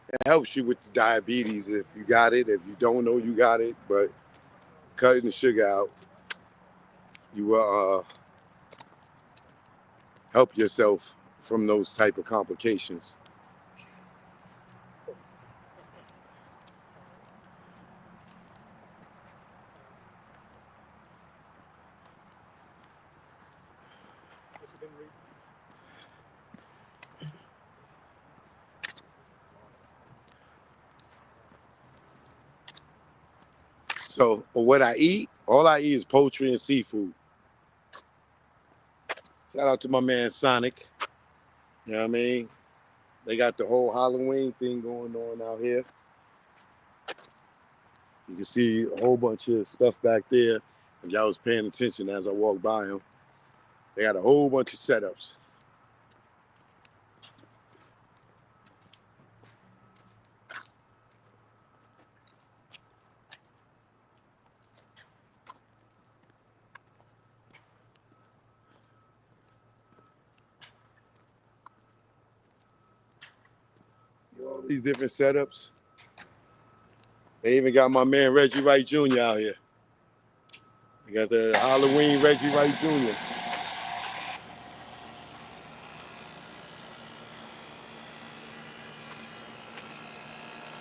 it helps you with the diabetes if you got it. If you don't know you got it, but cutting the sugar out, you will help yourself from those type of complications. So what I eat, all I eat is poultry and seafood. Shout out to my man Sonic. You know what I mean? They got the whole Halloween thing going on out here. You can see a whole bunch of stuff back there. If y'all was paying attention as I walked by them, they got a whole bunch of setups. All these different setups. They even got my man Reggie Wright Jr. out here. They got the Halloween Reggie Wright Jr.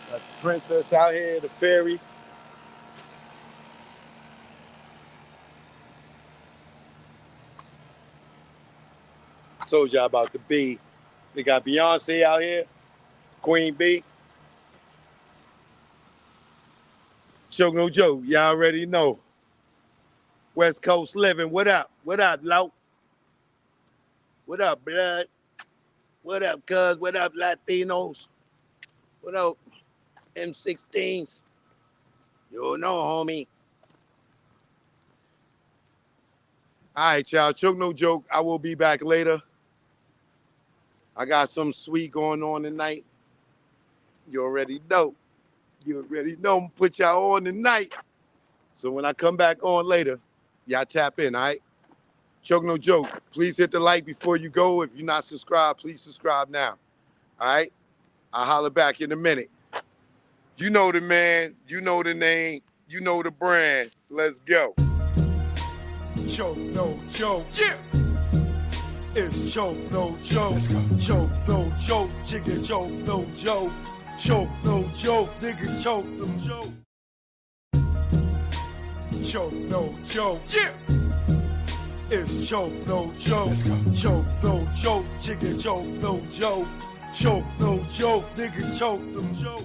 Got the princess out here, the fairy. Told y'all about the bee. They got Beyonce out here, Queen Bee. Joke no joke, y'all already know. West Coast living, what up? What up, Lo? What up, blood? What up, cuz? What up, Latinos? What up, M16s? You don't know, homie. All right, y'all, choke no joke. I will be back later. I got some sweet going on tonight. You already know. You already know I'm gonna put y'all on tonight. So when I come back on later, y'all tap in, all right? Choke no joke. Please hit the like before you go. If you're not subscribed, please subscribe now. All right? I'll holler back in a minute. You know the man, you know the name, you know the brand. Let's go. Choke no joke. Yeah. It's choke no joke. Let's go. Choke no joke. Chicken choke no joke. Choke no joke. Niggas choke no joke. Choke no joke. Yeah. It's choke no joke. Let's go. Choke no joke. Chicken choke no joke. Choke no joke. Niggas choke no joke.